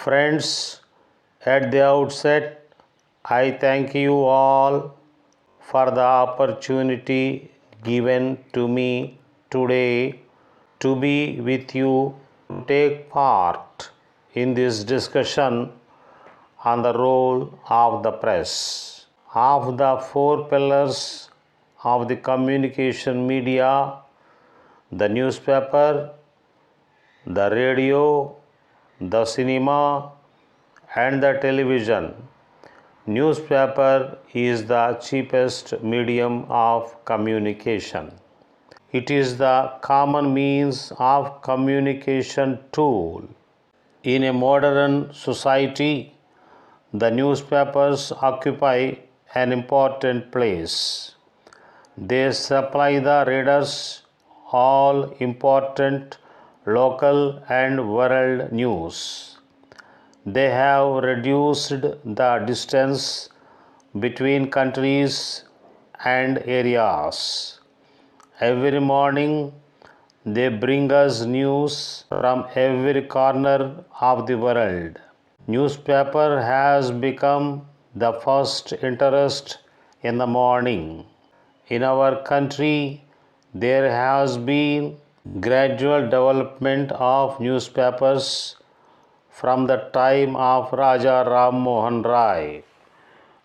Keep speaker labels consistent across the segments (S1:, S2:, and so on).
S1: Friends, at the outset, I thank you all for the opportunity given to me today to be with you to take part in this discussion on the role of the press. Of the four pillars of the communication media, the newspaper, the radio, the cinema, and the television, newspaper is the cheapest medium of communication. It is the common means of communication tool. In a modern society, the newspapers occupy an important place. They supply the readers all important local and world news. They have reduced the distance between countries and areas. Every morning, they bring us news from every corner of the world. Newspaper has become the first interest in the morning. In our country, there has been gradual development of newspapers from the time of Raja Ram Mohan Rai.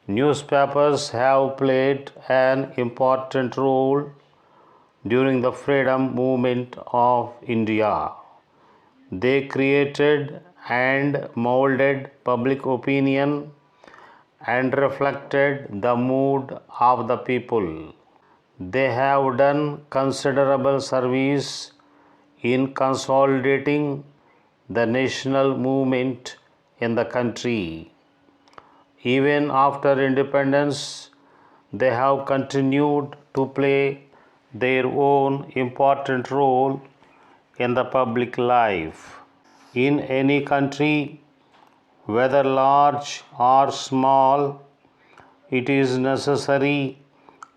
S1: Newspapers have played an important role during the freedom movement of India. They created and molded public opinion and reflected the mood of the people. They have done considerable service in consolidating the national movement in the country. Even after independence, they have continued to play their own important role in the public life. In any country, whether large or small, it is necessary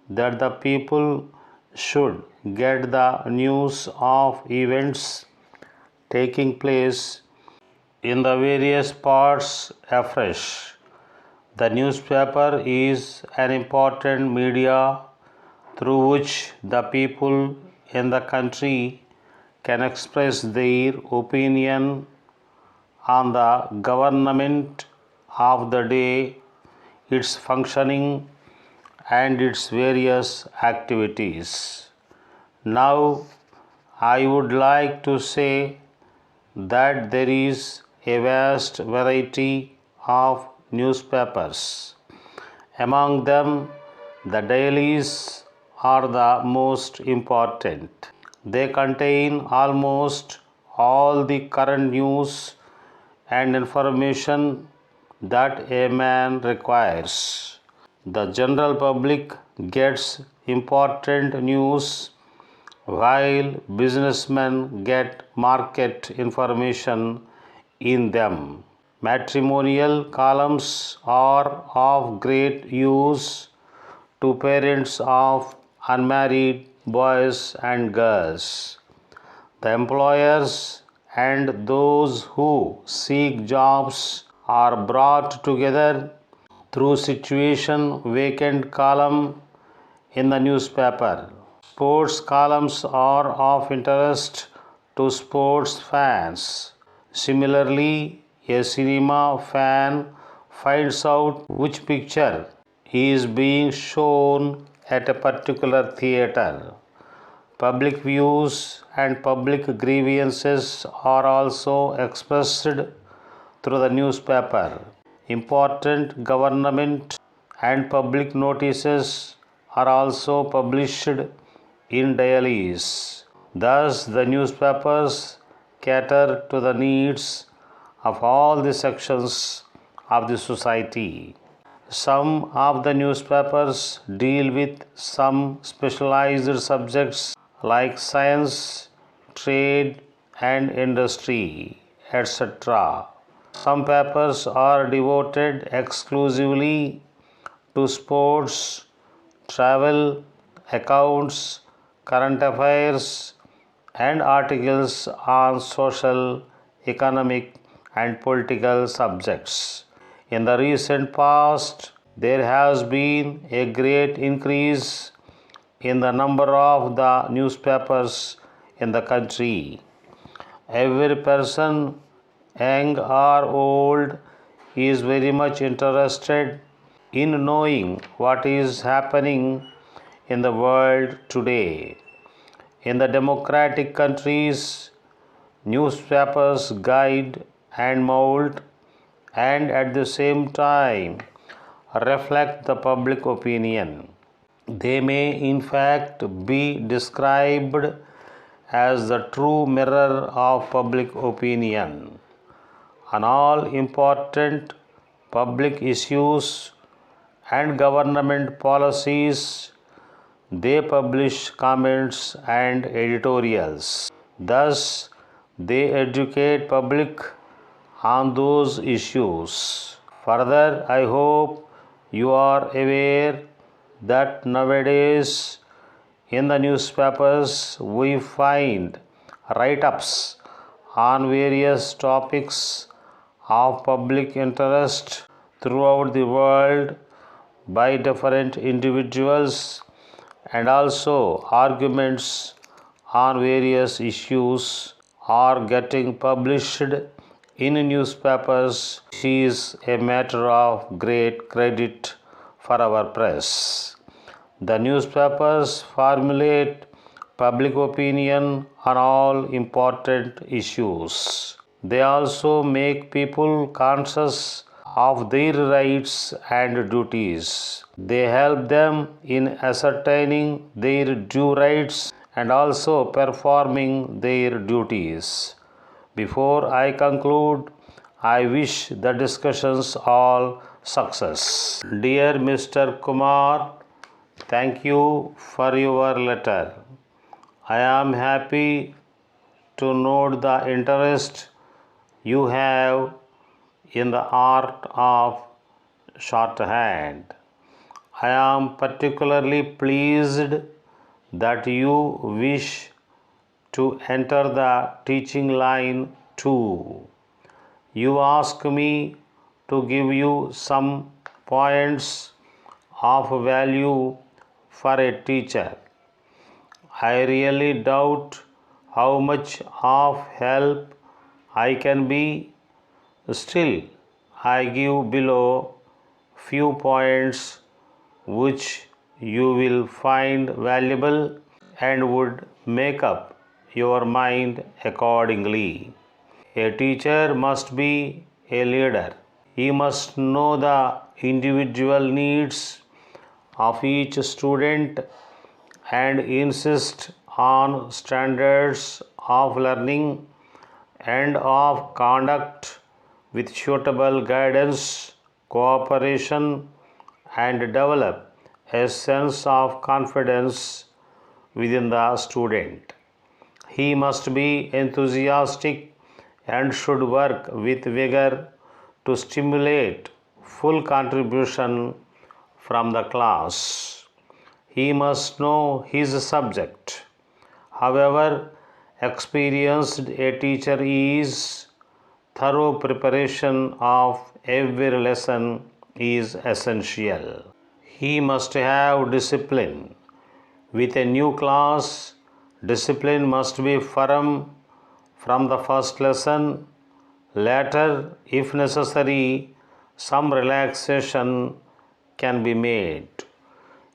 S1: that the people should get the news of events taking place in the various parts afresh. The newspaper is an important media through which the people in the country can express their opinion on the government of the day, its functioning, and its various activities. Now, I would like to say that there is a vast variety of newspapers. Among them, the dailies are the most important. They contain almost all the current news and information that a man requires. The general public gets important news while businessmen get market information in them. Matrimonial columns are of great use to parents of unmarried boys and girls. The employers and those who seek jobs are brought together through situation vacant column in the newspaper. Sports columns are of interest to sports fans. Similarly, a cinema fan finds out which picture is being shown at a particular theater. Public views and public grievances are also expressed through the newspaper. Important government and public notices are also published in dailies. Thus, the newspapers cater to the needs of all the sections of the society. Some of the newspapers deal with some specialized subjects like science, trade, and industry, etc. Some papers are devoted exclusively to sports, travel, accounts, current affairs, and articles on social, economic, and political subjects. In the recent past, there has been a great increase in the number of the newspapers in the country. Every person, young or old, is very much interested in knowing what is happening in the world today. In the democratic countries, newspapers guide and mold and at the same time reflect the public opinion. They may in fact be described as the true mirror of public opinion. On all important public issues and government policies, they publish comments and editorials. Thus, they educate public on those issues. Further, I hope you are aware that nowadays in the newspapers we find write-ups on various topics of public interest throughout the world by different individuals, and also arguments on various issues are getting published in newspapers, which is a matter of great credit for our press. The newspapers formulate public opinion on all important issues. They also make people conscious of their rights and duties. They help them in ascertaining their due rights and also performing their duties. Before I conclude, I wish the discussions all success. Dear Mr. Kumar, thank you for your letter. I am happy to note the interest you have in the art of shorthand. I am particularly pleased that you wish to enter the teaching line too. You ask me to give you some points of value for a teacher. I really doubt how much of help I can be. Still, I give below few points which you will find valuable and would make up your mind accordingly. A teacher must be a leader. He must know the individual needs of each student and insist on standards of learning and of conduct with suitable guidance, cooperation, and develop a sense of confidence within the student. He must be enthusiastic and should work with vigor to stimulate full contribution from the class. He must know his subject. However experienced a teacher is, thorough preparation of every lesson is essential. He must have discipline. With a new class, discipline must be firm from the first lesson. Later, if necessary, some relaxation can be made.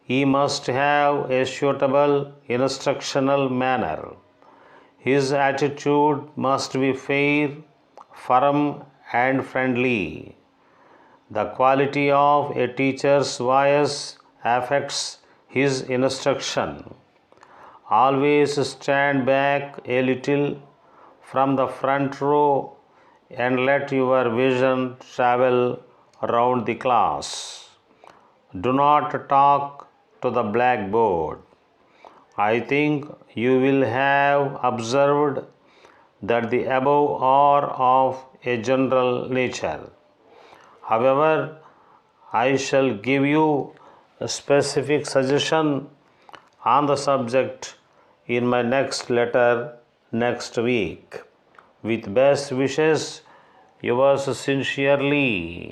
S1: He must have a suitable instructional manner. His attitude must be fair, firm, and friendly. The quality of a teacher's voice affects his instruction. Always stand back a little from the front row and let your vision travel around the class. Do not talk to the blackboard. I think you will have observed that the above are of a general nature. However, I shall give you a specific suggestion on the subject in my next letter next week. With best wishes, Yours sincerely,